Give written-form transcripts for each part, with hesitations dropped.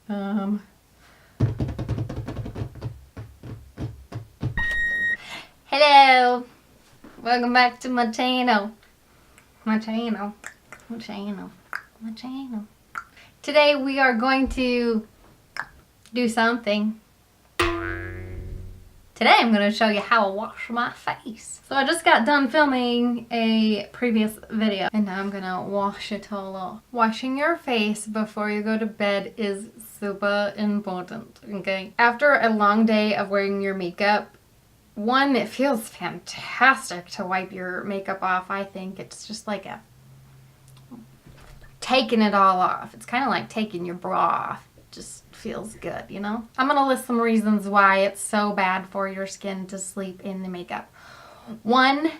Hello! Welcome back to my channel. My channel. My channel. My channel. Today we are going to do something. Today I'm going to show you how to wash my face. So I just got done filming a previous video and now I'm going to wash it all off. Washing your face before you go to bed is super important, okay? After a long day of wearing your makeup, one, it feels fantastic to wipe your makeup off. I think it's just like taking it all off. It's kind of like taking your bra off. It just feels good, you know? I'm gonna list some reasons why it's so bad for your skin to sleep in the makeup. One,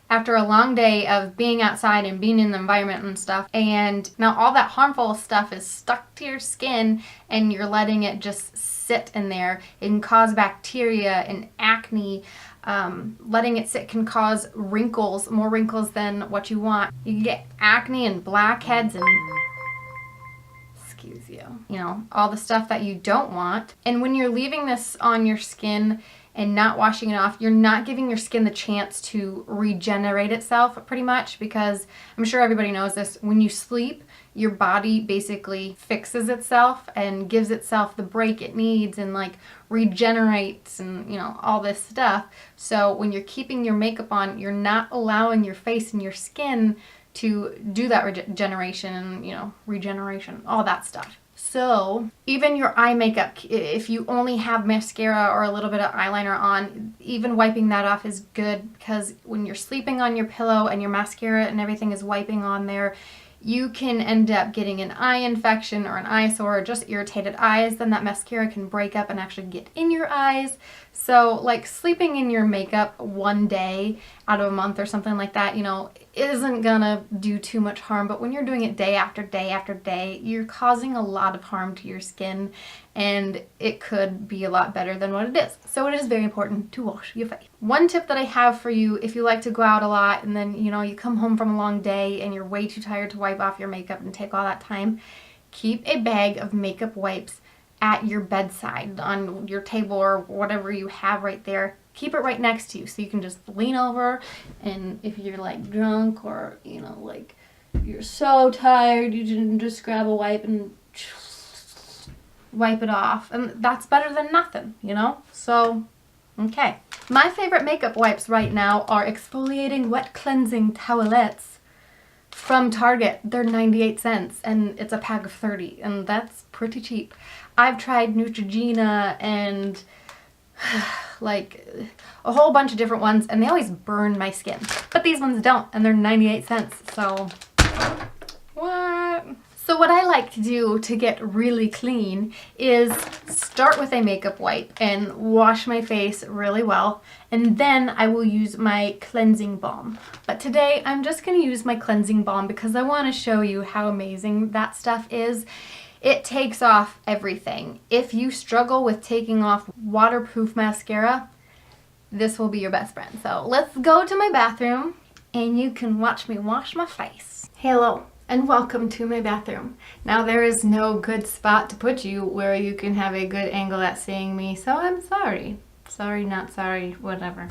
after a long day of being outside and being in the environment and stuff, and now all that harmful stuff is stuck to your skin and you're letting it just sit in there. It can cause bacteria and acne. Letting it sit can cause wrinkles, more wrinkles than what you want. You can get acne and blackheads and you know, all the stuff that you don't want. And when you're leaving this on your skin and not washing it off, you're not giving your skin the chance to regenerate itself pretty much, because I'm sure everybody knows this. When you sleep, your body basically fixes itself and gives itself the break it needs and like regenerates and, you know, all this stuff. So when you're keeping your makeup on, you're not allowing your face and your skin to do that regeneration and, you know, regeneration, all that stuff. So even your eye makeup, if you only have mascara or a little bit of eyeliner on, even wiping that off is good, because when you're sleeping on your pillow and your mascara and everything is wiping on there, you can end up getting an eye infection or an eye sore or just irritated eyes. Then that mascara can break up and actually get in your eyes. So like sleeping in your makeup one day out of a month or something like that, you know, isn't gonna do too much harm. But when you're doing it day after day after day, you're causing a lot of harm to your skin, and it could be a lot better than what it is. So it is very important to wash your face. One tip that I have for you, if you like to go out a lot and then, you know, you come home from a long day and you're way too tired to wipe off your makeup and take all that time, keep a bag of makeup wipes at your bedside, on your table or whatever you have right there. Keep it right next to you so you can just lean over, and if you're like drunk or, you know, like you're so tired, you can just grab a wipe and wipe it off, and that's better than nothing, you know? So, okay. My favorite makeup wipes right now are exfoliating wet cleansing towelettes from Target. They're 98 cents and it's a pack of 30, and that's pretty cheap. I've tried Neutrogena and like a whole bunch of different ones, and they always burn my skin. But these ones don't, and they're 98 cents, so what? So what I like to do to get really clean is start with a makeup wipe and wash my face really well, and then I will use my cleansing balm. But today I'm just going to use my cleansing balm because I want to show you how amazing that stuff is. It takes off everything. If you struggle with taking off waterproof mascara, this will be your best friend. So let's go to my bathroom and you can watch me wash my face. Hello and welcome to my bathroom. Now there is no good spot to put you where you can have a good angle at seeing me, so I'm sorry. Sorry, not sorry, whatever.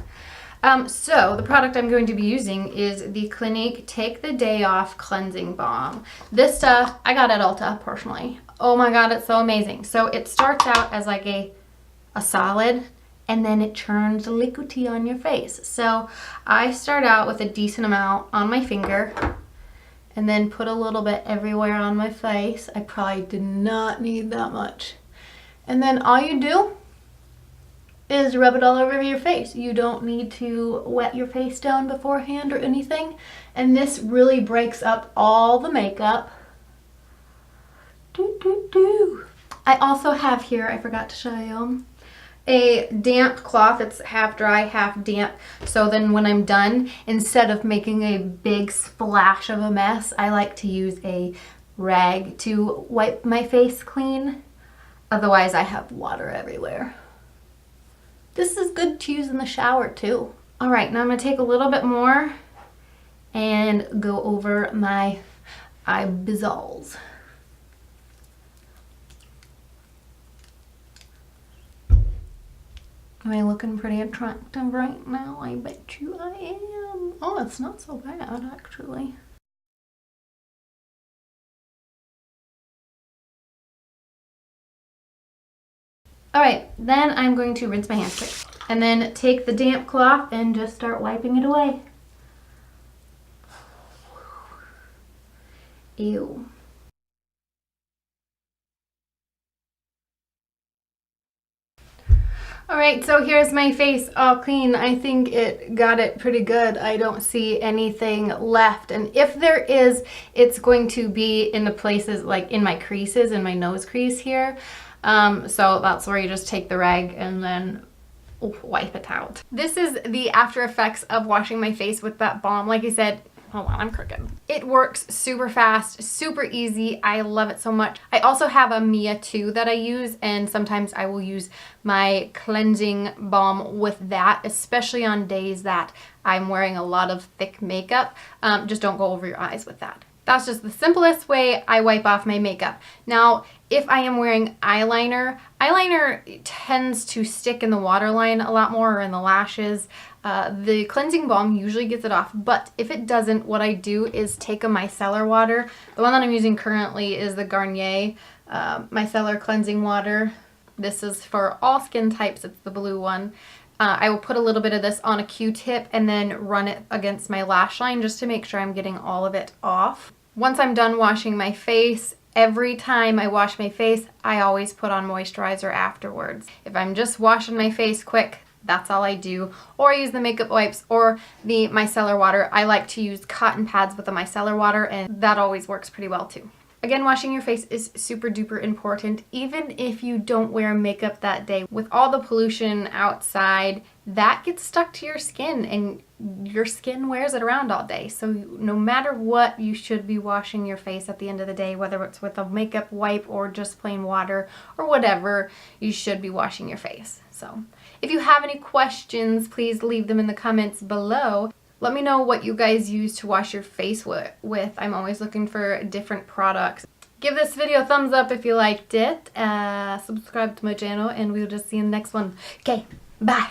So the product I'm going to be using is the Clinique Take the Day Off Cleansing Balm. This stuff I got at Ulta personally. Oh my god, it's so amazing. So it starts out as like a solid, and then it turns liquidy on your face. So I start out with a decent amount on my finger and then put a little bit everywhere on my face. I probably did not need that much. And then all you do is rub it all over your face. You don't need to wet your face down beforehand or anything. And this really breaks up all the makeup. I also have here, I forgot to show you, a damp cloth. It's half dry, half damp. So then when I'm done, instead of making a big splash of a mess, I like to use a rag to wipe my face clean. Otherwise, I have water everywhere. This is good to use in the shower too. All right, now I'm gonna take a little bit more and go over my eyeballs. Am I looking pretty attractive right now? I bet you I am. Oh, it's not so bad, actually. Alright, then I'm going to rinse my hands quick. And then take the damp cloth and just start wiping it away. Ew. Alright, so here's my face all clean. I think it got it pretty good. I don't see anything left. And if there is, it's going to be in the places like in my creases, in my nose crease here. So that's where you just take the rag and then wipe it out. This is the after effects of washing my face with that balm. Like I said, hold on, I'm crooked. It works super fast, super easy. I love it so much. I also have a Mia too that I use, and sometimes I will use my cleansing balm with that, especially on days that I'm wearing a lot of thick makeup. Just don't go over your eyes with that. That's just the simplest way I wipe off my makeup. Now, if I am wearing eyeliner, eyeliner tends to stick in the waterline a lot more, or in the lashes. The cleansing balm usually gets it off, but if it doesn't, what I do is take a micellar water. The one that I'm using currently is the Garnier micellar cleansing water. This is for all skin types. It's the blue one. I will put a little bit of this on a Q-tip and then run it against my lash line just to make sure I'm getting all of it off. Once I'm done washing my face, every time I wash my face, I always put on moisturizer afterwards. If I'm just washing my face quick, that's all I do. Or I use the makeup wipes or the micellar water. I like to use cotton pads with the micellar water, and that always works pretty well too. Again, washing your face is super duper important, even if you don't wear makeup that day. With all the pollution outside, that gets stuck to your skin, and your skin wears it around all day. So no matter what, you should be washing your face at the end of the day, whether it's with a makeup wipe or just plain water or whatever, you should be washing your face. So if you have any questions, please leave them in the comments below. Let me know what you guys use to wash your face with. I'm always looking for different products. Give this video a thumbs up if you liked it. Subscribe to my channel, and we'll just see you in the next one. Okay, bye.